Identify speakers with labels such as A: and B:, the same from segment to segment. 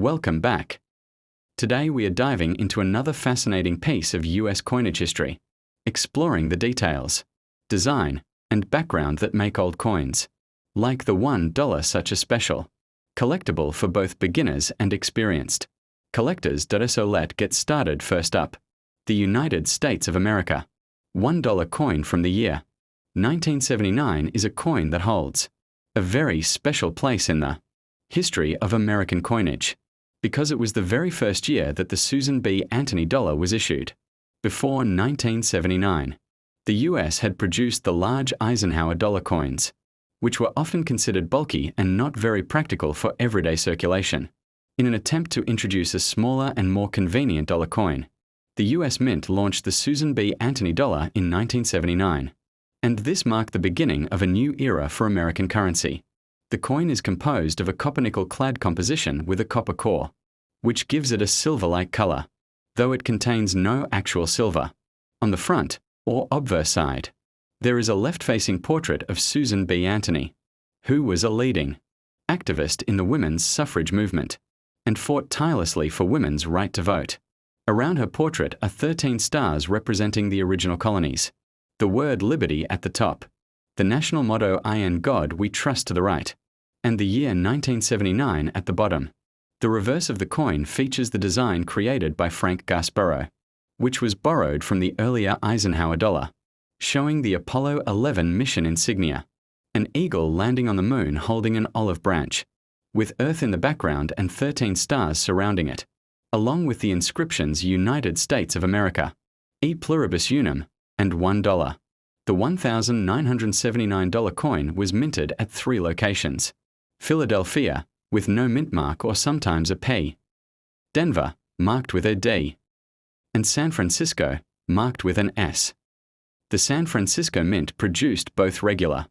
A: Welcome back. Today we are diving into another fascinating piece of US coinage history, exploring the details, design, and background that make old coins, like the $1 such a special, collectible for both beginners and experienced collectors. So let's get started. First up, the United States of America. $1 coin from the year 1979 is a coin that holds a very special place in the history of American coinage, because it was the very first year that the Susan B. Anthony dollar was issued. Before 1979, the US had produced the large Eisenhower dollar coins, which were often considered bulky and not very practical for everyday circulation. In an attempt to introduce a smaller and more convenient dollar coin, the US Mint launched the Susan B. Anthony dollar in 1979, and this marked the beginning of a new era for American currency. The coin is composed of a copper-nickel clad composition with a copper core, which gives it a silver-like color, though it contains no actual silver. On the front, or obverse side, there is a left-facing portrait of Susan B. Anthony, who was a leading activist in the women's suffrage movement and fought tirelessly for women's right to vote. Around her portrait are 13 stars representing the original colonies, the word liberty at the top, the national motto "I and God we trust" to the right, and the year 1979 at the bottom. The reverse of the coin features the design created by Frank Gasparro, which was borrowed from the earlier Eisenhower dollar, showing the Apollo 11 mission insignia, an eagle landing on the moon holding an olive branch, with Earth in the background and 13 stars surrounding it, along with the inscriptions United States of America, E Pluribus Unum, and $1. The $1,979 coin was minted at 3 locations: Philadelphia, with no mint mark or sometimes a P; Denver, marked with a D; and San Francisco, marked with an S. The San Francisco Mint produced both regular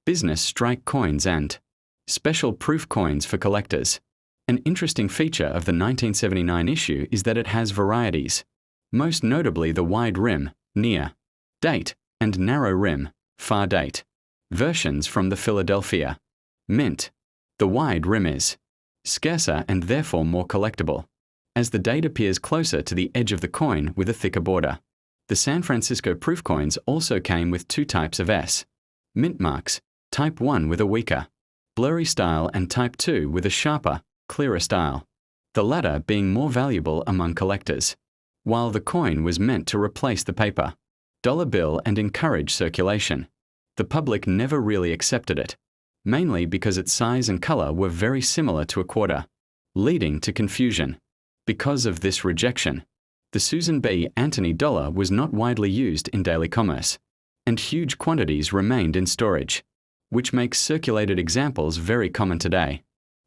A: business strike coins and special proof coins for collectors. An interesting feature of the 1979 issue is that it has varieties, most notably the wide rim, near date, and narrow rim, far date, versions from the Philadelphia Mint. The wide rim is scarcer and therefore more collectible, as the date appears closer to the edge of the coin with a thicker border. The San Francisco proof coins also came with 2 types of S mint marks, Type 1 with a weaker, blurry style and Type 2 with a sharper, clearer style, the latter being more valuable among collectors. While the coin was meant to replace the paper dollar bill and encourage circulation, the public never really accepted it, mainly because its size and color were very similar to a quarter, leading to confusion. Because of this rejection, the Susan B. Anthony dollar was not widely used in daily commerce, and huge quantities remained in storage, which makes circulated examples very common today.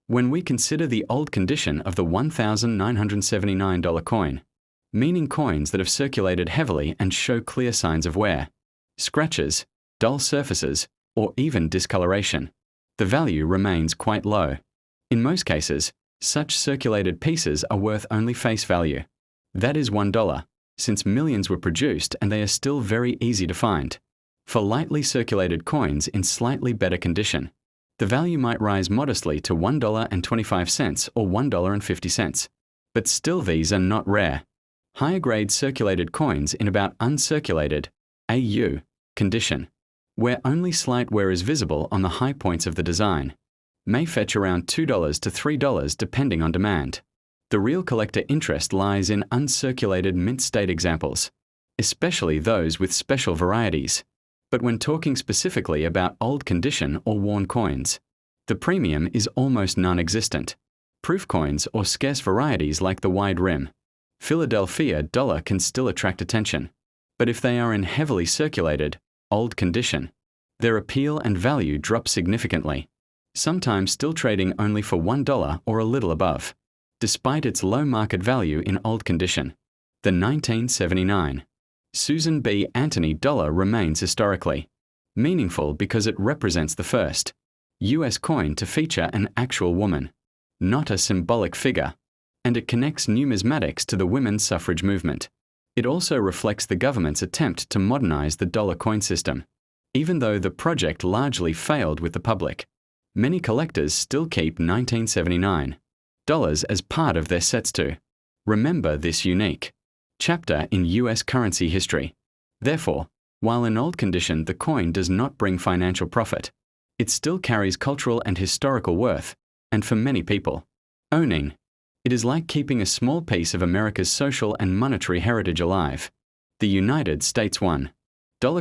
A: When we consider the old condition of the $1,979 coin, meaning coins that have circulated heavily and show clear signs of wear, scratches, dull surfaces, or even discoloration, the value remains quite low. In most cases, such circulated pieces are worth only face value. That is $1, since millions were produced and they are still very easy to find. For lightly circulated coins in slightly better condition, the value might rise modestly to $1.25 or $1.50, but still these are not rare. Higher grade circulated coins in about uncirculated AU condition, where only slight wear is visible on the high points of the design, may fetch around $2 to $3 depending on demand. The real collector interest lies in uncirculated mint state examples, especially those with special varieties. But when talking specifically about old condition or worn coins, the premium is almost non-existent. Proof coins or scarce varieties like the wide rim Philadelphia dollar can still attract attention, but if they are in heavily circulated, old condition, their appeal and value drop significantly, sometimes still trading only for $1 or a little above, despite its low market value in old condition. The 1979 Susan B. Anthony dollar remains historically meaningful because it represents the first US coin to feature an actual woman, not a symbolic figure, and it connects numismatics to the women's suffrage movement. It also reflects the government's attempt to modernize the dollar coin system. Even though the project largely failed with the public, many collectors still keep 1979 dollars as part of their sets to. Remember this unique chapter in US currency history. Therefore, while in old condition the coin does not bring financial profit, it still carries cultural and historical worth, and for many people, owning it is like keeping a small piece of America's social and monetary heritage alive. The United States $1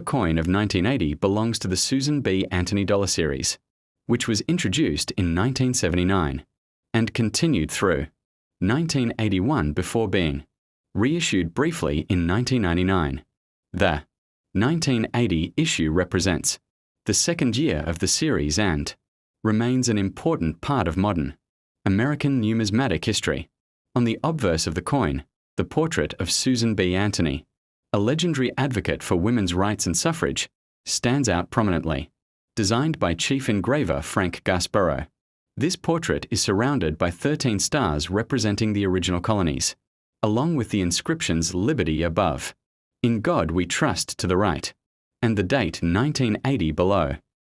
A: coin of 1980 belongs to the Susan B. Anthony dollar series, which was introduced in 1979 and continued through 1981 before being reissued briefly in 1999. The 1980 issue represents the second year of the series and remains an important part of modern American numismatic history. On the obverse of the coin, the portrait of Susan B. Anthony, a legendary advocate for women's rights and suffrage, stands out prominently. Designed by chief engraver Frank Gasborough, this portrait is surrounded by 13 stars representing the original colonies, along with the inscriptions Liberty above, In God We Trust to the right, and the date 1980 below.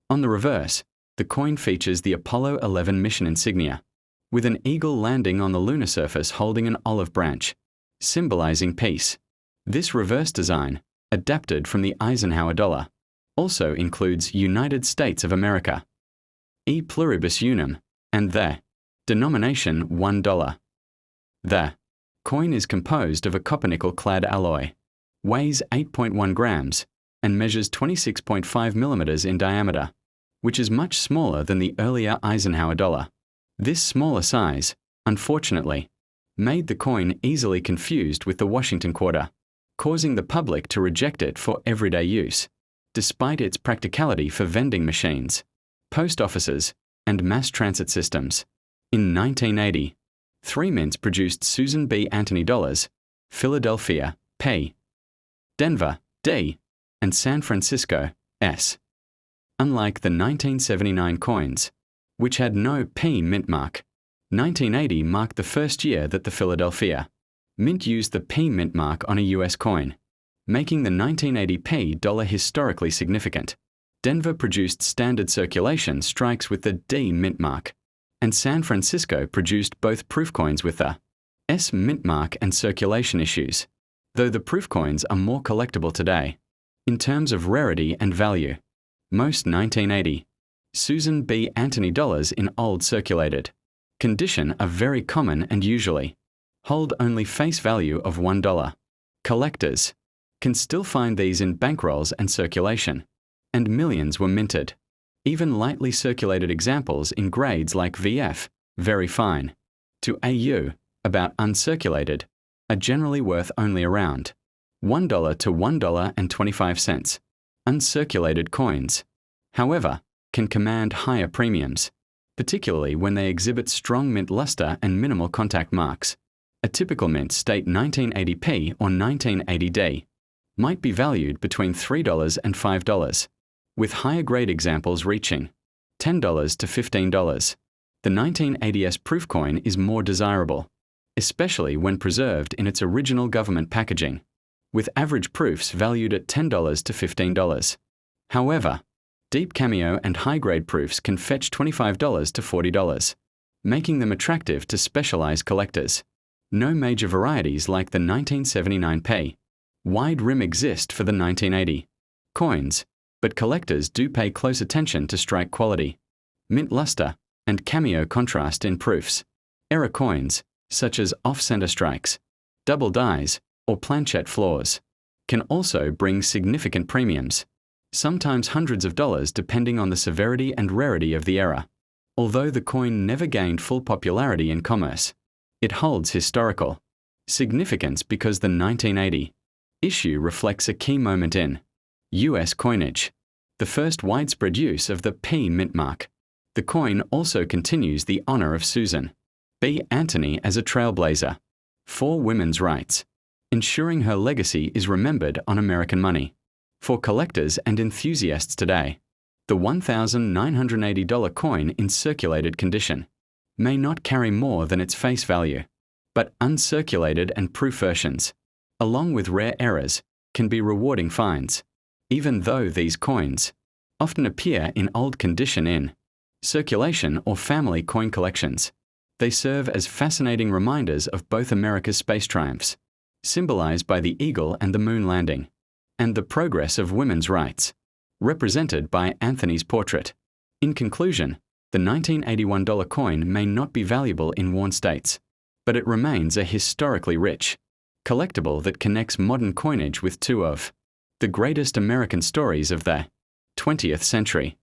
A: On the reverse, the coin features the Apollo 11 mission insignia, with an eagle landing on the lunar surface holding an olive branch, symbolizing peace. This reverse design, adapted from the Eisenhower dollar, also includes United States of America, E pluribus unum, and the denomination $1. The coin is composed of a copper-nickel-clad alloy, weighs 8.1 grams, and measures 26.5 millimeters in diameter, which is much smaller than the earlier Eisenhower dollar. This smaller size, unfortunately, made the coin easily confused with the Washington quarter, causing the public to reject it for everyday use, despite its practicality for vending machines, post offices, and mass transit systems. In 1980, 3 mints produced Susan B. Anthony dollars, Philadelphia, P, Denver, D, and San Francisco, S. Unlike the 1979 coins, which had no P mint mark, 1980 marked the first year that the Philadelphia Mint used the P mint mark on a US coin, making the 1980 P dollar historically significant. Denver produced standard circulation strikes with the D mint mark, and San Francisco produced both proof coins with the S mint mark and circulation issues, though the proof coins are more collectible today. In terms of rarity and value, most 1980 Susan B. Anthony dollars in old circulated condition are very common and usually hold only face value of $1. Collectors can still find these in bankrolls and circulation, and millions were minted. Even lightly circulated examples in grades like VF, very fine, to AU, about uncirculated, are generally worth only around $1 to $1.25. Uncirculated coins, however, can command higher premiums, particularly when they exhibit strong mint luster and minimal contact marks. A typical mint state 1980p or 1980D might be valued between $3 and $5, with higher grade examples reaching $10 to $15. The 1980s proof coin is more desirable, especially when preserved in its original government packaging, with average proofs valued at $10 to $15. However, deep cameo and high-grade proofs can fetch $25 to $40, making them attractive to specialized collectors. No major varieties like the 1979p wide rim exist for the 1980 coins, but collectors do pay close attention to strike quality, mint luster, and cameo contrast in proofs. Error coins, such as off-center strikes, double dies, or planchette flaws, can also bring significant premiums, sometimes hundreds of dollars depending on the severity and rarity of the error. Although the coin never gained full popularity in commerce, it holds historical significance because the 1980 issue reflects a key moment in US coinage, the first widespread use of the P mint mark. The coin also continues the honor of Susan B. Anthony as a trailblazer for women's rights, ensuring her legacy is remembered on American money. For collectors and enthusiasts today, the $1,980 coin in circulated condition may not carry more than its face value, but uncirculated and proof versions, along with rare errors, can be rewarding finds, even though these coins often appear in old condition in circulation or family coin collections. They serve as fascinating reminders of both America's space triumphs, symbolized by the Eagle and the moon landing, and the progress of women's rights, represented by Anthony's portrait. In conclusion, the $1981 coin may not be valuable in worn states, but it remains a historically rich collectible that connects modern coinage with two of the greatest American stories of the 20th century.